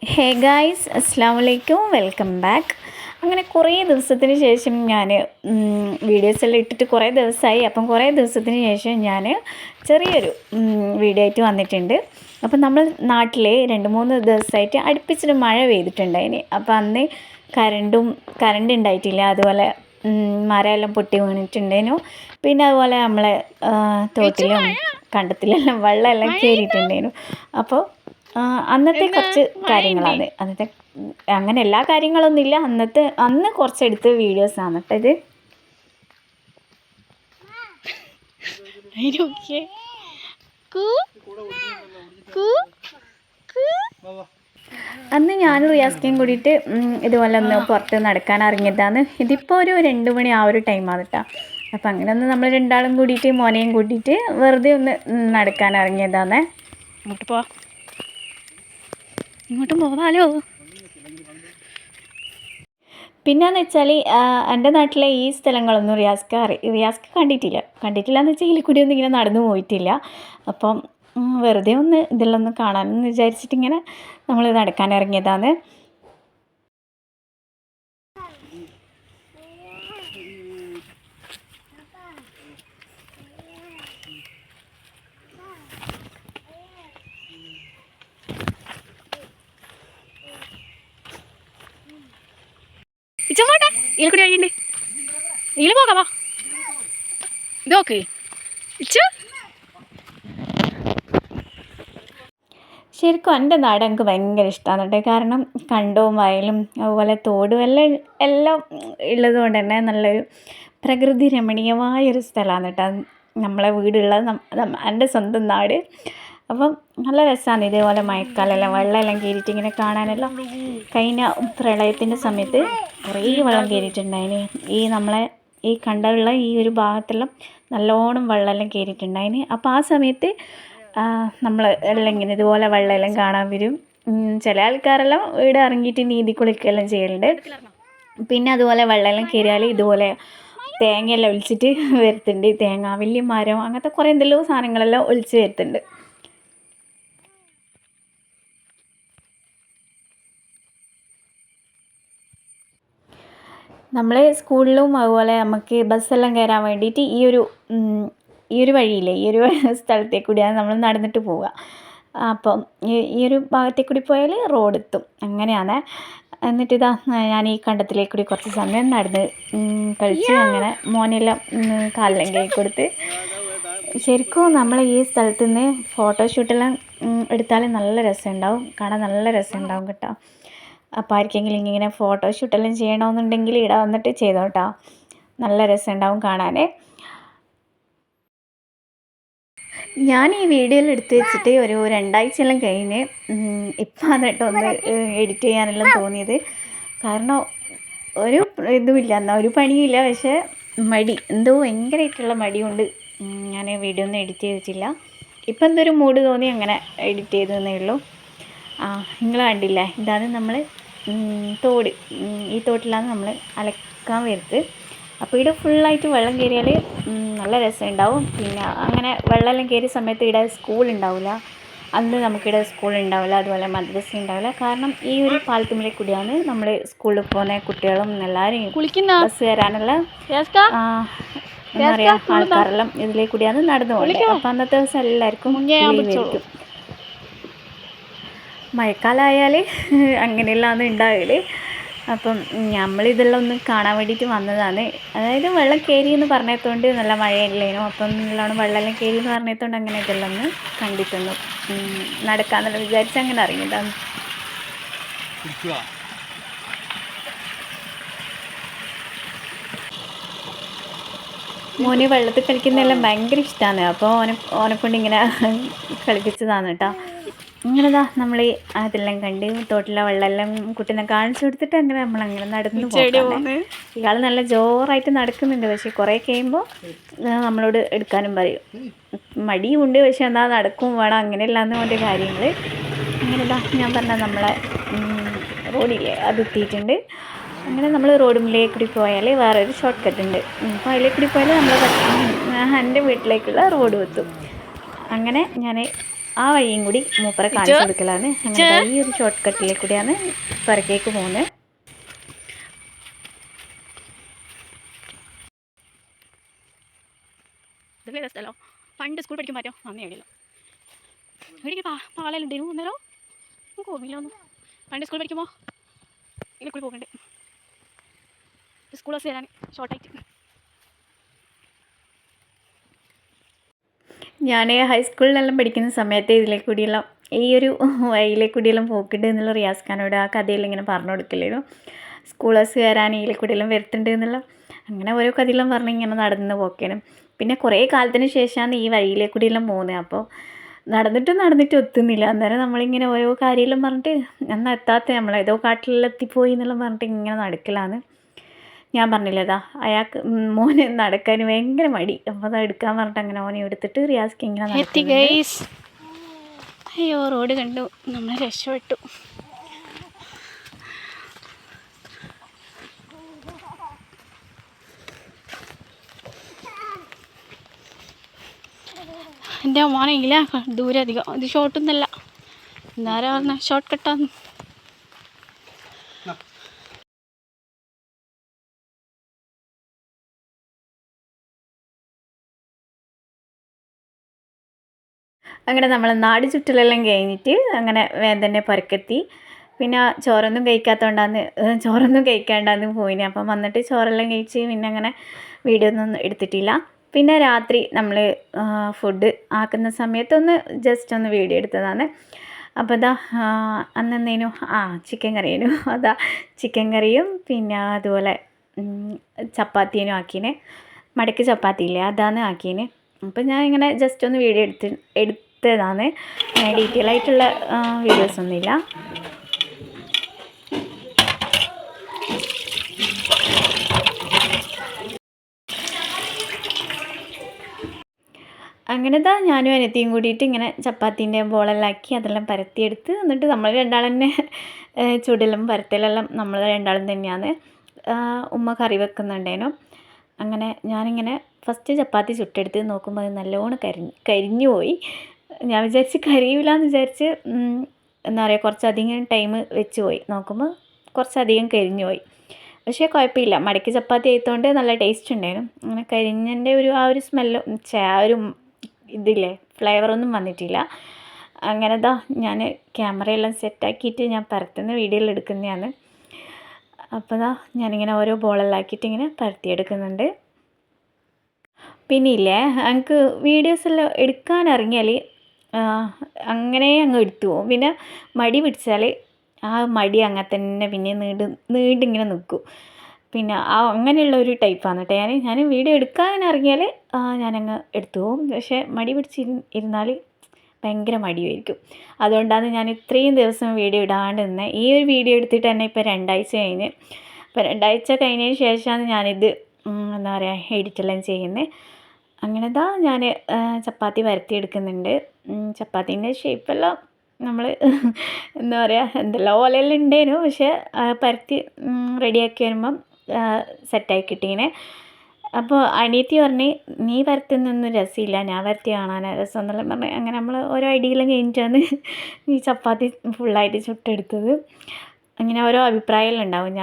Hey guys, അസ്സാം വലൈക്കും, welcome back. അങ്ങനെ കുറേ ദിവസത്തിന് ശേഷം ഞാൻ വീഡിയോസെല്ലാം ഇട്ടിട്ട് കുറേ ദിവസമായി. അപ്പം കുറേ ദിവസത്തിന് ശേഷം ഞാൻ ചെറിയൊരു വീഡിയോ ആയിട്ട് വന്നിട്ടുണ്ട്. അപ്പം നമ്മൾ നാട്ടിൽ 2-3 ദിവസമായിട്ട് അടുപ്പിച്ചൊരു മഴ പെയ്തിട്ടുണ്ടായിന്. അപ്പോൾ അന്ന് കറണ്ട് ഉണ്ടായിട്ടില്ല. അതുപോലെ മരമെല്ലാം പൊട്ടി വീണിട്ടുണ്ടേനു. പിന്നെ അതുപോലെ നമ്മളെ തോട്ടിലും കണ്ടത്തിലെല്ലാം വെള്ളമെല്ലാം കയറിയിട്ടുണ്ടേനു. അപ്പോൾ അന്നത്തെ കുറച്ച് കാര്യങ്ങളാണ്. അങ്ങനെ എല്ലാ കാര്യങ്ങളൊന്നുമില്ല, അന്ന് കുറച്ചെടുത്ത് വീഡിയോസാണ് കേട്ടോ ഇത്. അന്ന് ഞാനും റിയാസ്കയും കൂടിയിട്ട് ഇതുപോലെ ഒന്ന് പുറത്ത് നടക്കാൻ ഇറങ്ങിയതാണ്. ഇതിപ്പോൾ ഒരു 2 മണി ആ ഒരു ടൈമാണ് കേട്ടോ. അപ്പം അങ്ങനെ ഒന്ന് നമ്മൾ രണ്ടാളും കൂടിയിട്ട് മോനെയും കൂട്ടിയിട്ട് വെറുതെ ഒന്ന് നടക്കാൻ ഇറങ്ങിയതാണ്. ഇങ്ങോട്ടും പോവാലോ. പിന്നെയെന്ന് വെച്ചാൽ എൻ്റെ നാട്ടിലെ ഈ സ്ഥലങ്ങളൊന്നും റിയാസ്ക്ക് കണ്ടിട്ടില്ല എന്ന് വെച്ചാൽ ഇതിൽ കൂടി ഒന്നും ഇങ്ങനെ നടന്നു പോയിട്ടില്ല. അപ്പം വെറുതെ ഒന്ന് ഇതെല്ലാം ഒന്ന് കാണാമെന്ന് വിചാരിച്ചിട്ട് ഇങ്ങനെ നമ്മൾ നടക്കാൻ ഇറങ്ങിയതാണ്. ഇച്ചോട്ടെ ഇതിൽക്കൂടി വഴിയുണ്ട്, ഇതിൽ പോകാവാ. ഇതോക്ക് ഇച്ചു. ശരിക്കും എൻ്റെ നാട് എനിക്ക് ഭയങ്കര ഇഷ്ടമാണ് കേട്ടോ. കാരണം കണ്ടവും വയലും അതുപോലെ തോടും എല്ലാം ഉള്ളത് കൊണ്ട് തന്നെ നല്ലൊരു പ്രകൃതി രമണീയമായൊരു സ്ഥലമാണ് കേട്ടോ നമ്മളെ വീടുള്ളത്, എൻ്റെ സ്വന്തം നാട്. അപ്പം നല്ല രസമാണ്. ഇതേപോലെ മഴക്കാലമെല്ലാം വെള്ളമെല്ലാം കയറിയിട്ട് ഇങ്ങനെ കാണാനെല്ലാം. കഴിഞ്ഞ പ്രളയത്തിൻ്റെ സമയത്ത് കുറേ വെള്ളം കയറിയിട്ടുണ്ടായിന്. നമ്മളെ ഈ കണ്ടുള്ള ഈ ഒരു ഭാഗത്തെല്ലാം നല്ലോണം വെള്ളമെല്ലാം കയറിയിട്ടുണ്ടായിന്. അപ്പോൾ ആ സമയത്ത് നമ്മൾ എല്ലാം ഇങ്ങനെ ഇതുപോലെ വെള്ളമെല്ലാം കാണാൻ വരും. ചില ആൾക്കാരെല്ലാം ഇവിടെ ഇറങ്ങിയിട്ട് നീന്തി കുളിക്കുകയെല്ലാം ചെയ്യലുണ്ട്. പിന്നെ അതുപോലെ വെള്ളമെല്ലാം കയറിയാൽ ഇതുപോലെ തേങ്ങയെല്ലാം ഒലിച്ചിട്ട് വരുത്തുന്നുണ്ട്. തേങ്ങ, വലിയ മരം, അങ്ങനത്തെ കുറേ എന്തെല്ലോ സാധനങ്ങളെല്ലാം ഒലിച്ച് വരുത്തുന്നുണ്ട്. നമ്മൾ സ്കൂളിലും അതുപോലെ നമുക്ക് ബസ്സെല്ലാം കയറാൻ വേണ്ടിയിട്ട് ഈ ഒരു വഴിയില്ലേ, ഈ ഒരു സ്ഥലത്തേക്ക് കൂടിയാണ് നമ്മൾ നടന്നിട്ട് പോവുക. അപ്പം ഈ ഒരു ഭാഗത്തേക്ക് കൂടി പോയാൽ റോഡ് എത്തും. അങ്ങനെയാണ്. എന്നിട്ടിതാ ഞാൻ ഈ കണ്ടത്തിലേക്ക് കൂടി കുറച്ച് സമയം നടന്ന് കളിച്ച് അങ്ങനെ മോനെല്ലാം കാലെല്ലാം കൈ കൊടുത്ത്. ശരിക്കും നമ്മൾ ഈ സ്ഥലത്ത് നിന്ന് ഫോട്ടോഷൂട്ടെല്ലാം എടുത്താൽ നല്ല രസമുണ്ടാവും, കാണാൻ നല്ല രസമുണ്ടാവും കേട്ടോ. അപ്പോൾ ആർക്കെങ്കിലും ഇങ്ങനെ ഫോട്ടോഷൂട്ടെല്ലാം ചെയ്യണമെന്നുണ്ടെങ്കിൽ ഇവിടെ വന്നിട്ട് ചെയ്തോട്ടോ, നല്ല രസമുണ്ടാവും കാണാൻ. ഞാൻ ഈ വീഡിയോയിൽ എടുത്ത് വെച്ചിട്ട് ഒരു 2 ആഴ്ചയെല്ലാം കഴിഞ്ഞ് ഇപ്പം ആണ് കേട്ടോ ഒന്ന് എഡിറ്റ് ചെയ്യാനെല്ലാം തോന്നിയത്. കാരണം ഒരു ഇതുമില്ല, എന്നാൽ ഒരു പണിയില്ല, പക്ഷേ എന്തോ ഭയങ്കരമായിട്ടുള്ള മടി കൊണ്ട് ഞാൻ വീഡിയോ ഒന്നും എഡിറ്റ് ചെയ്തിട്ടില്ല. ഇപ്പം എന്തൊരു മൂഡ് തോന്നി അങ്ങനെ എഡിറ്റ് ചെയ്തതന്നേ ഉള്ളൂ. നിങ്ങൾ കണ്ടില്ലേ, ഇതാണ് നമ്മൾ തോട്. ഈ തോട്ടിലാണ് നമ്മൾ അലക്കാൻ വരുന്നത്. അപ്പോൾ ഇവിടെ ഫുള്ളായിട്ട് വെള്ളം കയറിയാൽ നല്ല രസമുണ്ടാവും. പിന്നെ അങ്ങനെ വെള്ളമെല്ലാം കയറിയ സമയത്ത് ഇവിടെ സ്കൂൾ ഉണ്ടാവില്ല. അന്ന് നമുക്കിവിടെ സ്കൂൾ ഉണ്ടാവില്ല, അതുപോലെ മദ്രസ ഉണ്ടാവില്ല. കാരണം ഈ ഒരു പാലത്തുമ്മലെ കൂടിയാണ് നമ്മൾ സ്കൂളിൽ പോകുന്ന കുട്ടികളും എല്ലാവരും ബസ് കയറാനുള്ള എന്താ പറയുക ആൾക്കാരെല്ലാം ഇതിലേ കൂടിയാണ് നടന്നു പോകുന്നത്. അപ്പം അന്നത്തെ ദിവസം എല്ലാവർക്കും ലീവായിരിക്കും. മഴക്കാലമായാൽ അങ്ങനെയെല്ലാം ഉണ്ടാവില്ല. അപ്പം നമ്മളിതെല്ലാം ഒന്ന് കാണാൻ വേണ്ടിയിട്ട് വന്നതാണ്. അതായത് വെള്ളം കയറി എന്ന് പറഞ്ഞതുകൊണ്ട് നല്ല മഴയില്ലേനോ, അപ്പം നല്ലോണം വെള്ളമെല്ലാം കയറി എന്ന് പറഞ്ഞതുകൊണ്ട് അങ്ങനെ ഇതെല്ലാം ഒന്ന് കണ്ടിട്ടൊന്നു നടക്കാമെന്നുള്ള വിചാരിച്ച് അങ്ങനെ ഇറങ്ങിയതാണ്. മോന് വെള്ളത്തിൽ കളിക്കുന്നതെല്ലാം ഭയങ്കര ഇഷ്ടമാണ്. അപ്പോൾ ഓനെക്കൊണ്ട് ഇങ്ങനെ കളിപ്പിച്ചതാണ് കേട്ടോ. അങ്ങനെതാ നമ്മൾ അതെല്ലാം കണ്ട് തോട്ടിലെ വെള്ളമെല്ലാം കുട്ടീനെ കാണിച്ചു കൊടുത്തിട്ട് അങ്ങനെ നമ്മളങ്ങനെ നടന്നു പോകാം. ഇയാൾ നല്ല ജോറായിട്ട് നടക്കുന്നുണ്ട്. പക്ഷേ കുറേ കഴിയുമ്പോൾ നമ്മളോട് എടുക്കാനും പറയും. മടിയുണ്ട്, പക്ഷെ എന്താ നടക്കും വേണം, അങ്ങനെയല്ലാന്ന് പറഞ്ഞ കാര്യങ്ങൾ. അങ്ങനെതാ ഞാൻ പറഞ്ഞ നമ്മളെ റോഡില്ലേ അത് എത്തിയിട്ടുണ്ട്. അങ്ങനെ നമ്മൾ റോഡിലേക്ക് കൂടി പോയാൽ വേറൊരു ഷോർട്ട് കട്ട് ഉണ്ട്. അപ്പോൾ അതിലേക്ക് കൂടി പോയാൽ നമ്മൾ എൻ്റെ വീട്ടിലേക്കുള്ള റോഡ് എത്തും. അങ്ങനെ ഞാൻ ആ വഴിയും കൂടി മൂപ്പറെ കാണിച്ചു കൊടുക്കലാണ്. അങ്ങനെ ഈ ഒരു ഷോർട്ട് കട്ടിലെ കൂടിയാണ് പുറക്കേക്ക് പോകുന്നത്. ഇതല്ലേ സ്ഥലം പണ്ട് സ്കൂൾ പഠിക്കാൻ പറ്റോ അന്നേ എവിടെയല്ലോ എവിടേക്ക് പാളലുണ്ടായിരുന്നു അന്നേരം നമുക്ക് ഓർമ്മയില്ല ഒന്നും. പണ്ട് സ്കൂൾ പഠിക്കുമ്പോൾ ഇതിൽ കൂടി പോകുന്നുണ്ട് സ്കൂൾ ബസ് വരാൻ ഷോർട്ടായിട്ട്. ഞാൻ ഹൈസ്കൂളിലെല്ലാം പഠിക്കുന്ന സമയത്ത് ഇതിലെ കൂടിയെല്ലാം ഈ ഒരു വഴിയിലെ കൂടിയെല്ലാം പോക്കിണ്ട് എന്നുള്ള റിയാസ് ഖാനോട് ആ കഥയെല്ലാം ഇങ്ങനെ പറഞ്ഞു കൊടുക്കില്ലായിരുന്നു. സ്കൂൾ ബസ് കയറാൻ ഇതിലെ കൂടിയെല്ലാം വരുത്തുണ്ട് എന്നുള്ള അങ്ങനെ ഓരോ കഥയെല്ലാം പറഞ്ഞ് ഇങ്ങനെ നടന്ന് പോക്കേനും. പിന്നെ കുറേ കാലത്തിന് ശേഷമാണ് ഈ വഴിയിലെ കൂടിയെല്ലാം പോകുന്നത്. അപ്പോൾ നടന്നിട്ട് എത്തുന്നില്ല. അന്നേരം നമ്മളിങ്ങനെ ഓരോ കാര്യമെല്ലാം പറഞ്ഞിട്ട് എന്നാൽ എത്താത്ത നമ്മളേതോ കാട്ടിലെല്ലാം എത്തിപ്പോയി എന്നെല്ലാം പറഞ്ഞിട്ട് ഇങ്ങനെ നടക്കലാണ്. ഞാൻ പറഞ്ഞില്ലതാ അയാൾക്ക് മോന് നടക്കാൻ ഭയങ്കര മടി. അപ്പോൾ അത് എടുക്കാൻ പറഞ്ഞിട്ട് അങ്ങനെ ഓനെ എടുത്തിട്ട് റിയാസ്ക്ക് ഇങ്ങനെ നടത്തി. അയ്യോ റോഡ് കണ്ടു, നമ്മൾ രക്ഷപ്പെട്ടു. എൻ്റെ മോനെങ്കില ദൂരെ അധികം ഇത് ഷോർട്ടൊന്നുമല്ല. എന്താരാ പറഞ്ഞ ഷോർട്ട് കട്ടാന്ന്. അങ്ങനെ നമ്മൾ നാട് ചുറ്റലെല്ലാം കഴിഞ്ഞിട്ട് അങ്ങനെ വേദനെ പുരക്കെത്തി. പിന്നെ ചോറൊന്നും കഴിക്കാണ്ടാന്ന് പോയിന്. അപ്പം വന്നിട്ട് ചോറെല്ലാം കഴിച്ച് പിന്നെ അങ്ങനെ വീഡിയോ ഒന്നും എടുത്തിട്ടില്ല. പിന്നെ രാത്രി നമ്മൾ ഫുഡ് ആക്കുന്ന സമയത്തൊന്ന് ജസ്റ്റ് ഒന്ന് വീഡിയോ എടുത്തതാണ്. അപ്പോൾ ഇതാ അന്നെന്തേനു ചിക്കൻ കറിയേനു. അതാ ചിക്കൻ കറിയും പിന്നെ അതുപോലെ ചപ്പാത്തിനും ആക്കീന്. മടക്ക് ചപ്പാത്തി ഇല്ലേ അതാണ് ആക്കീന്. അപ്പം ഞാൻ ഇങ്ങനെ ജസ്റ്റ് ഒന്ന് വീഡിയോ എടുത്തതാണ്. ഡീറ്റെയിൽ ആയിട്ടുള്ള വീഡിയോസൊന്നുമില്ല. അങ്ങനെതാ ഞാനും അനിയത്തിയും കൂടിയിട്ട് ഇങ്ങനെ ചപ്പാത്തീൻ്റെ ബോളെല്ലാം ആക്കി അതെല്ലാം പരത്തിയെടുത്ത് എന്നിട്ട് നമ്മൾ രണ്ടാളും തന്നെ ചുടലും പരത്തലെല്ലാം നമ്മൾ രണ്ടാളും തന്നെയാണ്. ഉമ്മ കറി വെക്കുന്നുണ്ടേനു. അങ്ങനെ ഞാനിങ്ങനെ ഫസ്റ്റ് ചപ്പാത്തി ചുട്ടെടുത്ത് നോക്കുമ്പോൾ അത് നല്ലോണം കരിഞ്ഞു പോയി. ഞാൻ വിചാരിച്ച് കരിയില്ലാന്ന് വിചാരിച്ച് എന്താ പറയുക കുറച്ചധികം ടൈം വെച്ച് പോയി. നോക്കുമ്പോൾ കുറച്ചധികം കരിഞ്ഞു പോയി. പക്ഷേ കുഴപ്പമില്ല, മടക്കി ചപ്പാത്തി ആയതുകൊണ്ട് നല്ല ടേസ്റ്റ് ഉണ്ടായിരുന്നു. അങ്ങനെ കരിഞ്ഞതിൻ്റെ ആ ഒരു സ്മെല്ലും ആ ഒരു ഇതില്ലേ ഫ്ലേവറൊന്നും വന്നിട്ടില്ല. അങ്ങനെ ദാ ഞാൻ ക്യാമറയെല്ലാം സെറ്റാക്കിയിട്ട് ഞാൻ പരത്തുന്ന വീഡിയോയിൽ എടുക്കുന്നതാണ്. അപ്പോൾ ദാ ഞാനിങ്ങനെ ഓരോ ബോളെല്ലാം ആക്കിയിട്ട് ഇങ്ങനെ പരത്തിയെടുക്കുന്നുണ്ട്. പിന്നെ ഇല്ലേ എനിക്ക് വീഡിയോസെല്ലാം എടുക്കാൻ ഇറങ്ങിയാൽ അങ്ങനെ അങ്ങ് എടുത്തു പോകും. പിന്നെ മടി പിടിച്ചാൽ ആ മടി അങ്ങനെ തന്നെ പിന്നെ നീണ്ടിങ്ങനെ നിൽക്കും. പിന്നെ അങ്ങനെയുള്ള ഒരു ടൈപ്പാണ് കേട്ടോ ഞാൻ വീഡിയോ എടുക്കാൻ ഇറങ്ങിയാൽ ഞാനങ്ങ് എടുത്തു പോകും. പക്ഷേ മടി പിടിച്ചിരുന്നാൽ ഭയങ്കര മടിയായിരിക്കും. അതുകൊണ്ടാണ് ഞാൻ ഇത്രയും ദിവസം വീഡിയോ ഇടാണ്ട് നിന്നത്. ഈ ഒരു വീഡിയോ എടുത്തിട്ട് തന്നെ ഇപ്പോൾ 2 ആഴ്ച കഴിഞ്ഞ്. അപ്പോൾ 2 ആഴ്ച കഴിഞ്ഞതിന് ശേഷമാണ് ഞാനിത് എന്താ പറയുക എഡിറ്റെല്ലാം ചെയ്യുന്നത്. അങ്ങനെ ദാ ഞാൻ ചപ്പാത്തി പരത്തിയെടുക്കുന്നുണ്ട്. ചപ്പാത്തീൻ്റെ ഷേപ്പെല്ലാം നമ്മൾ എന്താ പറയുക എന്തെല്ലാം പോലെയെല്ലാം ഉണ്ടേനു. പക്ഷേ പരത്തി റെഡിയാക്കി വരുമ്പം സെറ്റായി കിട്ടീനെ. അപ്പോൾ അനിയത്തി പറഞ്ഞ് നീ പരത്തുന്നൊന്നും രസമില്ല, ഞാൻ പരത്തി കാണാനാണ് രസം എന്നെല്ലാം പറഞ്ഞ് അങ്ങനെ നമ്മൾ ഓരോ ഐഡിയയെല്ലാം കഴിഞ്ഞിട്ടാണ് ഈ ചപ്പാത്തി ഫുള്ളായിട്ട് ചുട്ടെടുത്തത്. അങ്ങനെ ഓരോ അഭിപ്രായമെല്ലാം ഉണ്ടാവും.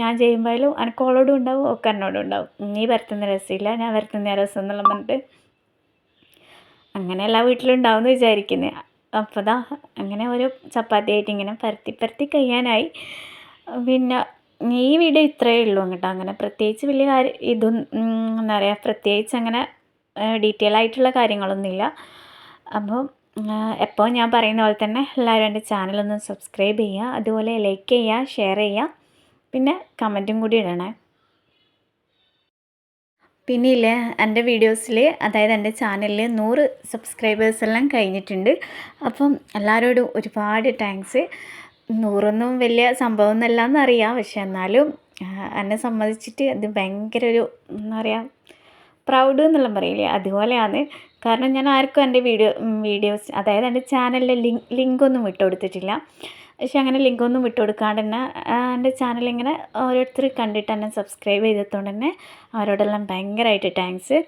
ഞാൻ ചെയ്യുമ്പോഴും എനിക്ക് ഓളോടും ഉണ്ടാവും ഒക്കെ എന്നോടും ഉണ്ടാവും. നീ പരത്തുന്ന രസമില്ല, ഞാൻ പരത്തുന്ന രസം എന്നെല്ലാം പറഞ്ഞിട്ട് അങ്ങനെ എല്ലാ വീട്ടിലും ഉണ്ടാവുമെന്ന് വിചാരിക്കുന്നത്. അപ്പോൾ ദാ അങ്ങനെ ഓരോ ചപ്പാത്തി ആയിട്ട് ഇങ്ങനെ പരത്തി കഴിയാനായി. പിന്നെ ഈ വീഡിയോ ഇത്രയേ ഉള്ളൂ കേട്ടോ. അങ്ങനെ പ്രത്യേകിച്ച് വലിയ കാര്യം എന്താ പറയുക പ്രത്യേകിച്ച് അങ്ങനെ ഡീറ്റെയിൽ ആയിട്ടുള്ള കാര്യങ്ങളൊന്നുമില്ല. അപ്പോൾ എപ്പോൾ ഞാൻ പറയുന്ന പോലെ തന്നെ എല്ലാവരും എൻ്റെ ചാനലൊന്ന് സബ്സ്ക്രൈബ് ചെയ്യുക, അതുപോലെ ലൈക്ക് ചെയ്യുക, ഷെയർ ചെയ്യുക, പിന്നെ കമൻറ്റും കൂടി ഇടണേ. പിന്നെ ഇല്ലേ എൻ്റെ വീഡിയോസിൽ അതായത് എൻ്റെ ചാനലിൽ 100 സബ്സ്ക്രൈബേഴ്സെല്ലാം കഴിഞ്ഞിട്ടുണ്ട്. അപ്പം എല്ലാവരോടും ഒരുപാട് താങ്ക്സ്. 100 വലിയ സംഭവമൊന്നുമല്ല എന്നറിയാം, പക്ഷെ എന്നാലും എന്നെ സംബന്ധിച്ചിട്ട് അത് ഭയങ്കര ഒരു എന്താ പറയുക പ്രൗഡ് എന്നെല്ലാം പറയില്ലേ അതുപോലെയാണ്. കാരണം ഞാൻ ആർക്കും എൻ്റെ വീഡിയോസ് അതായത് എൻ്റെ ചാനലിലെ ലിങ്കൊന്നും വിട്ടു കൊടുത്തിട്ടില്ല. പക്ഷെ അങ്ങനെ ലിങ്കൊന്നും വിട്ടു കൊടുക്കാണ്ട് തന്നെ എൻ്റെ ചാനലിങ്ങനെ ഓരോരുത്തർ കണ്ടിട്ട് എന്നെ സബ്സ്ക്രൈബ് ചെയ്തതുകൊണ്ട് തന്നെ അവരോടെല്ലാം ഭയങ്കരമായിട്ട് താങ്ക്സ്.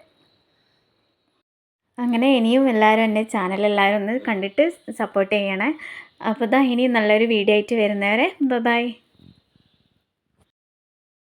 അങ്ങനെ ഇനിയും എല്ലാവരും എൻ്റെ ചാനൽ എല്ലാവരും ഒന്ന് കണ്ടിട്ട് സപ്പോർട്ട് ചെയ്യണേ. അപ്പോൾ ഇതാ ഇനി നല്ലൊരു വീഡിയോ ആയിട്ട് വരുന്നവരെ ബൈ.